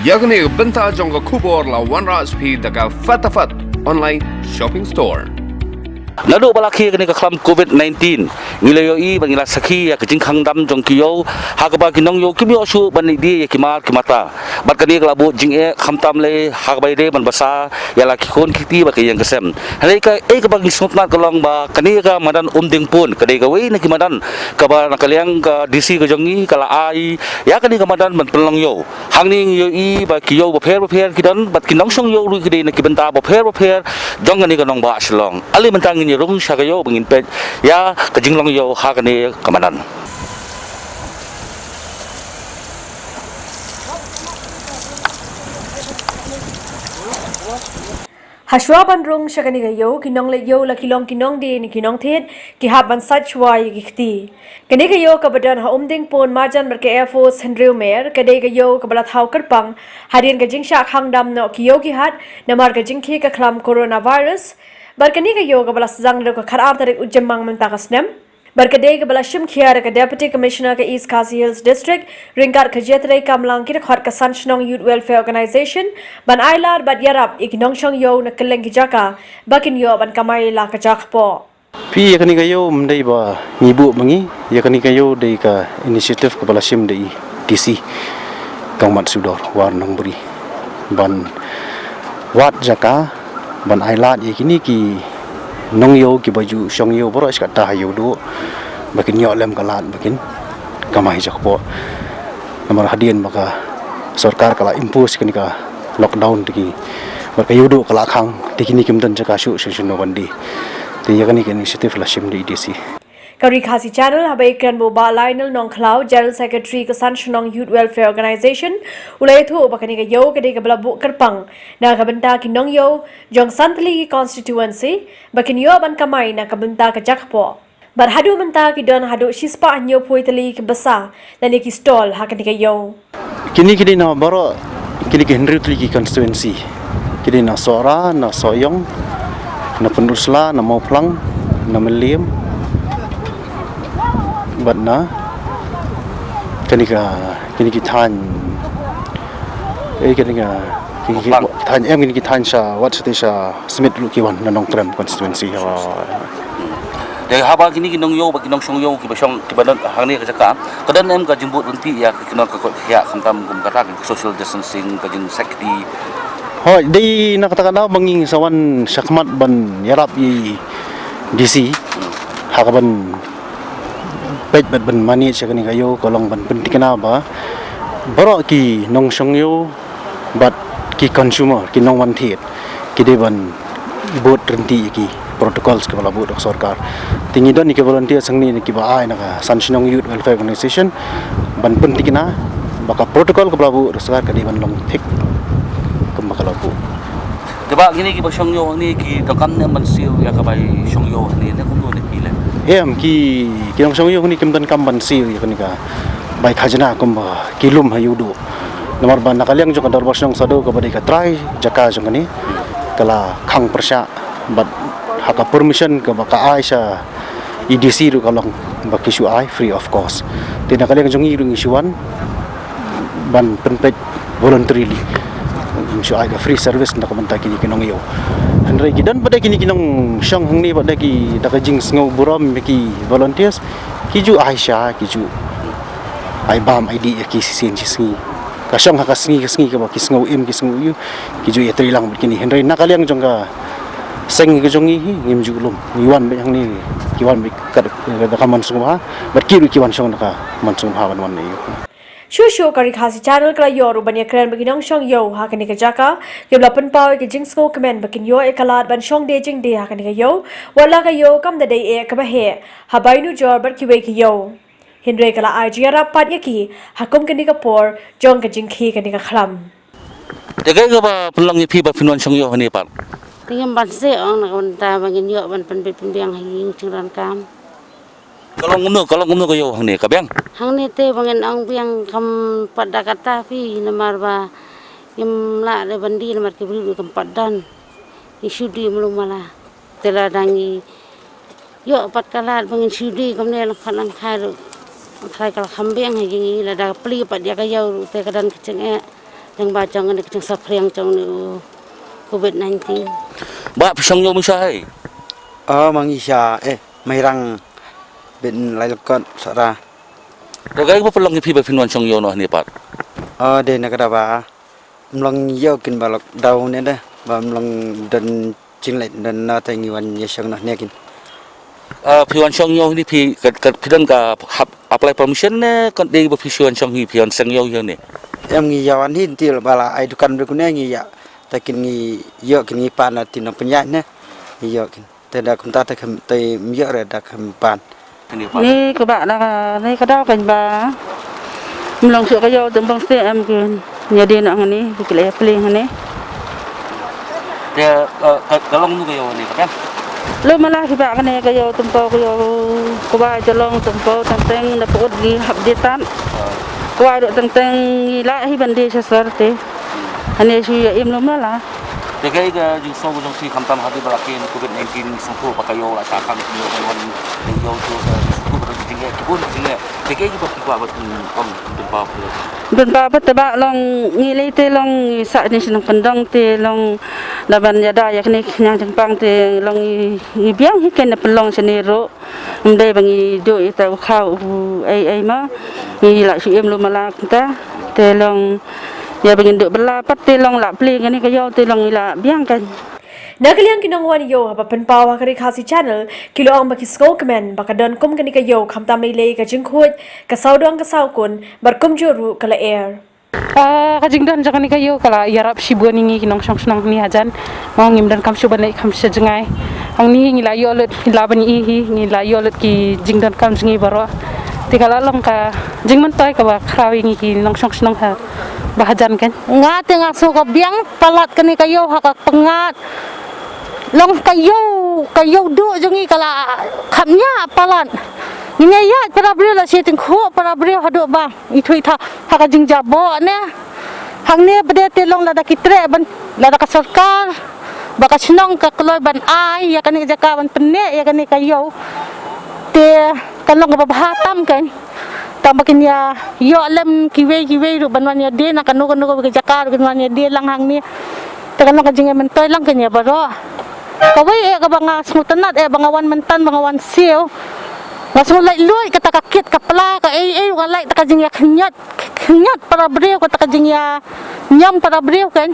yakni benta jongga kubor la OneRSP daga fatafat online shopping store. Nado balaki kini kelam COVID-19 ngilayo I bangila sakhi ya kejing khangdam jongkiyo hagba kinong yo kimyo su bani di ya kimar kimata bat kani kelabu jing khamtam le hagbai de ban basa ya laki kon kiti ba kayang kesem halai ka ka bagi snotna kolong ba kani ka madan ding pun kadai ka wei na kimadan ka ba nakaliang ka DC ka jongi kala ai ya kani ka madan ban pelong yo hangning yo I ba kiyo ba pher kidan bat kinong song yo ru kidai na kibenta ba pher jong kani ka nong ba aslong ali mentang ni rung sagayo bangin pet ya kajing long yo hakane kamanan Hashwa bandrung shagani gayo kinong le yo la kilong kinong di ni kinong thet ki haban sachwa yikti kani gayo kabadan ha umding pon majan merke Air Force Henry Mer kadai gayo kabala thau karpang harian gajing sha khangdam no kiyo ki hat namar gajing khi ka khlam coronavirus barkani gayo kabala sajang ro ka kharar tarik ujjamang manta kasnem Barkadei ke Balashim Kiara ke Deputy Commissioner ke East Khasi Hills District, Ringkat ke Jetrai Kamlang ki khot ke Sanchnong Youth Welfare Organisation, ban ailar bat yarap ik nongshong yo na keleng ki jaka, bakin yo ban kamai la ka jak po. Pi yakani kayo mendai ba ngibu mangi, yakani kayo dei ka inisiatif ke Balashim dei DC Kangmat Sudor war nong beri ban wat jaka ban ailat yakini ki nong yo ki baju shong yo boros kata hayo do bakin yo lem kalat bakin kamai jakpo namar hadian maka sarkar kala impose kini ka lockdown tiki maka yudo kala khang tikini kimdan jaka shu session bandi ti yakani ke initiative la shim di DC Kari Khasi Channel habai kan boba Lionel Nongklau General Secretary ke Sanchnong Youth Welfare Organisation ulai thu bakani ka yo ke de ka balabu kerpang na ka benta ki nong yo jong santli constituency bakin yo ban kamai na ka benta ka jakpo bar hadu menta ki don hadu shispa anyo poitali ki basa dan ki stall hakani ka yo kini na baro kini ke Henry Tli ki constituency kini na Sora na Soyong na Pendusla na Mauplang na Meliam but na kini ki than kini than kini ki than sa what sa Smith Lukiwan na nong Trem constituency de haba kini kinong yo ba kinong song yo ki basong ki badan hangni ka jaka kadan em ka jimbut unti ya kinong ka ya khamtam gum kata social distancing ka jing sakti hoi dei nakatakan na manging sawan sakmat ban yarap I DC hakaban pet ban mani siya kani kayo kolong ban penting na ba baro ki nong songyo bat ki consumer ki nong wan thiet ki de ban bot renti ki protocols ke bala bot sarkar tingi don ki volunteer sangni ki ba ai na ka Sanchnong Youth Welfare Organisation ban penting na baka protocol ke bala bot sarkar ka de ban long thik ke makala bu Diba gini ki basong yo ni ki takam ne man siu ya ka bai song yo ni ne kum ni pile em ki nong songyo ni kimdan kam ban si ya kani ka bai khajna kum ba kilum hayudu nomor ban nakaliang jo ka darbas nong sado ka badai ka try jaka jo kani kala khang persya bat haka permission ka baka ai sa EDC ru kalong baki su ai free of cost ti nakaliang jong irung isuan ban penpet voluntarily su ai ka free service na kamanta kini kinong yo Andrei kidan pada kini kinong syang hangni pada ki dakajing ngau buram ki volunteers kiju Aisyah kiju ai bam ID ki sin singi kasyang hakasingi ka ki ngau im ki ngau yu kiju ya trilang kini Andrei nakaliang jongga seng ki jongi ngim julum iwan be hangni kiwan be ka kaman sungha berkiru kiwan sung ka man sungha ban ni Shushu Kari Khasi Channel kala yoru banya keren bagi nong shong yo hakani ka jaka yo lapan pau ke jing sko kemen bakin yo ekalat ban shong de jing de hakani ka yo wala ka yo kam da de e ka ba he habai nu jor bar ki we ki yo hindre kala IGR pat yaki hakum kani ka por jong ka jing khi kani ka khlam de ga ba pelong ni pi ba pinon song yo ni pat Tinggal banse orang nak benda bagi nyok ban penbiang hinging cingran kam. kalau ngumno ko yo hang ni ka bang Hang ni te bangin ang biang kam pada kata pi namar ba yam la de bandi namar ke beri kam padan. Isudi melum mala teladangi yo pat kalat bangin sudi kam ne lang khai kal khambiang hinging la da pli pat dia ka yau te kadan keceng yang baca ngene kecing sapriang cong ni COVID-19. Ba pisang yo misai. Mangisya mairang bin lailkot sara. Dagai ba pelong ipi ba pinuan song yo no ni pat. De nakada ba mlong yo kin balok daun ne dah ba mlong dan cinglet dan na tangiwan yesang nah nekin. Piwan song yo ni pi kidan ka apply permission ne kon de ba piwan song hi piwan song yo ni. Em ngi yawan hin til bala ai dukan berguna ngi ya takin ngi yo kin ngi pan tin penyat ne yo kin teda kunta ta kem te myo re da kem pan. Ni các bạn là đây cái đó cảnh bà lòng sự cái dâu tụm bông xe em kêu nhà đi nặng này cái lẽ pling này Dia kalong nu kayo ni kan. lu malah kita kan cái dâu tụm po cái dâu cái bài cho long tụm po tentang dapat di updatean cái bài độ tentang lại hi bandi sasar te anh suy em lắm là Dagai ga jung so jung si kamtam hadi balakin COVID-19 sangko pakayo la sa kam ni wan yo tu sangko ba jinge kibun jinge. Dagai ba ki ba kom tempa pula. bên ba bắt ba long nghi lấy te long sa ni sinong pendong te long laban ya da ya kini nyang jengpang te long nghi biang hi ken pelong senero mdai bangi do ita khau ai ma nghi la su em lu mala kita te long ya bangin do bela pat te long la pli ngani kayo te long ila biang kan. Nagaliang kinangwan yo haba penpawa kari khasi channel kilo ang bakisko kemen bakadon kum kani kayo kamta mele ka jingkhut ka saudong ka saukun barkum joru kala air. Kajing dan jangan ni kayo kala yarap sibuan ini kinong song senang ni hajan mau ngim dan kam suban lai kam sejengai ang ni ngila yolet laban ihi ngila yolet ki jing dan kam jengi baro tikala long ka jing mentoy ka ba krawi ngi ki nong song senang ha bahajan kan nga tengah suka biang palat kani kayo haka pengat long kayo du jengi kala kamnya palat ini ya para beliau lah saya tengok para beliau haduk bang itu ita haka jing jabo ne hang ne bede telong lada kitre ban lada ka sarkar baka senang ka keloy ban ai ya kani jaka ban pene ya kani kayo te kalong ka bahatam kan tambakin ya yo lem kiwe ru banwan ya de na kanu ke jaka banwan ya de lang hang ni te kalong ka jing mentoy lang kanya baro kawai ka banga smutanat banga wan mentan banga wan siu Masuk lagi luai kata kakit kapala ka walai tak jing ya kenyat para beliau kata jing ya nyam para beliau kan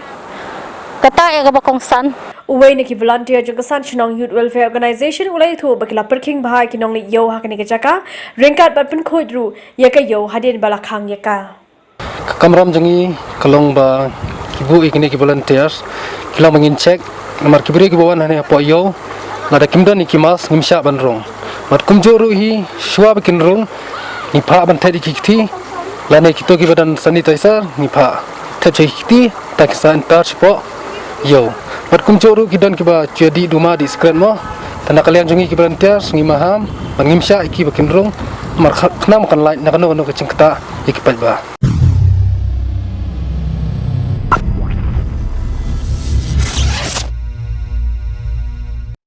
kata ka bakongsan Uway niki volunteer jung kasan chinong youth welfare organization ulai thu bakila perking bahai kinong li yo hakani ka jaka ringkat bat pen khodru yaka yo hadin balakhang yaka Kamram jangi kalong ba kibu ikini ki volunteers kila mangin check nomor kibri ki bawan hane apo yo ngada kimdan ikimas ngimsha banrong mat kumjoru hi shwa bikin rong ni pha ban thadi kikti lane kito ki badan sanitizer ni pha thadi kikti tak san touch po yo mat kumjoru ki dan ki ba jadi duma di screen mo tanda kalian jungi ki volunteers ngimaham ngimsha iki bikin rong mar khna makan lain nakano no kecing kata iki ba